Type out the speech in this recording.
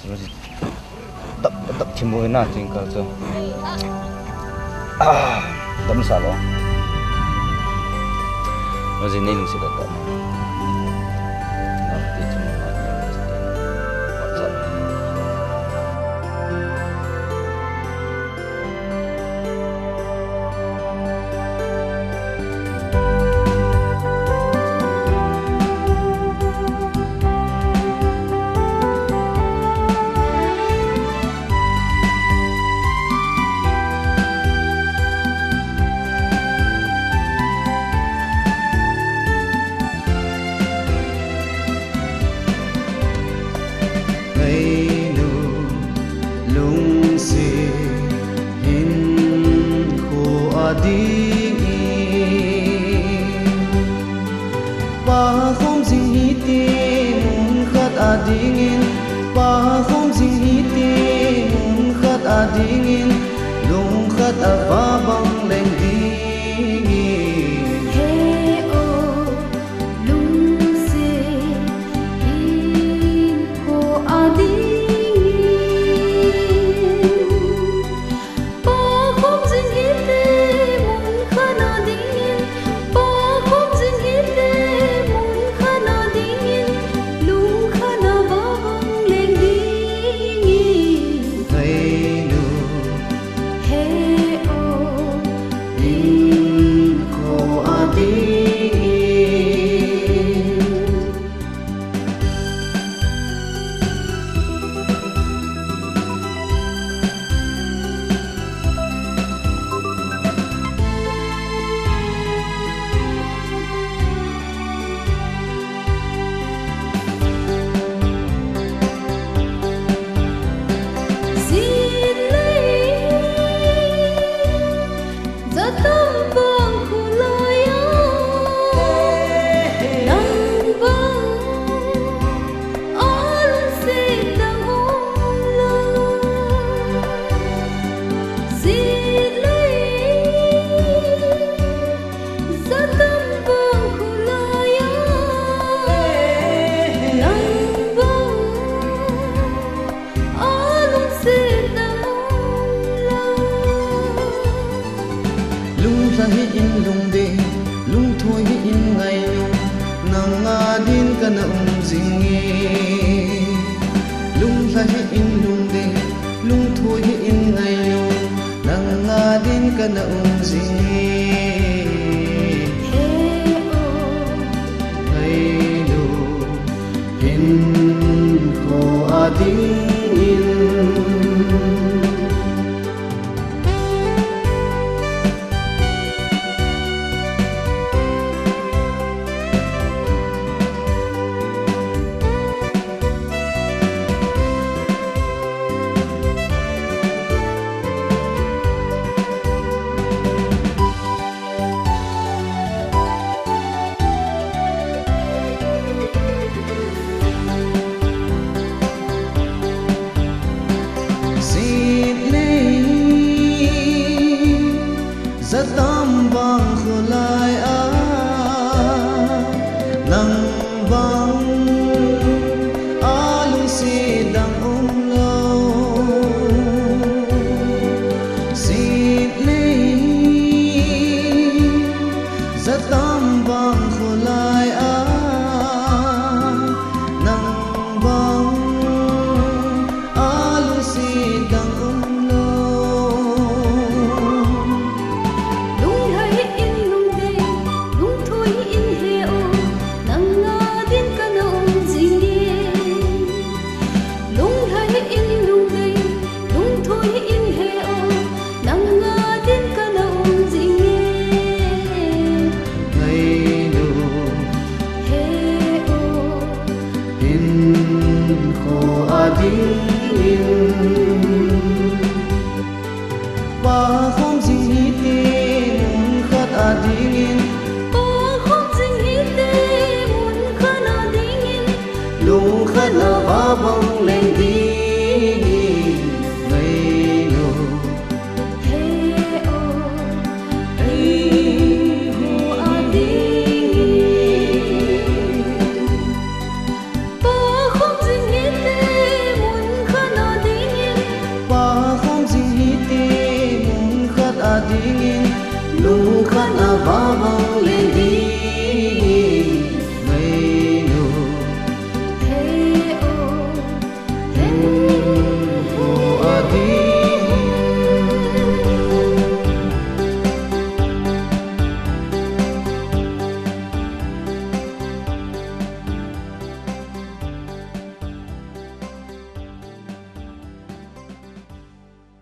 rồi tập tập chim bôi na chính cả cho tấm xả lo rồi gì nên sẽ được Ngainu lungset hinkho adin pa không ding hi te mun khat adin pa không ding hi te mun khat adin lung khat ava bang leng di hi in lung de lung thoi hi in ngainu nang adin kana zingi lung sa hi in lung de lung thoi hi in ngainu nang adin kana zingi Ngainu hinkho adin Zatam bang khulai a nang bang alung si dang lo sit nei zatam bang khulai a nang bang alung si dang lo hinkho adin pa không ding hi te mun khat adin pa không ding hi te mun khat adin lung khat na va bang leng di Ngainu hinkho adin pa không ding hi te mun khat lung khát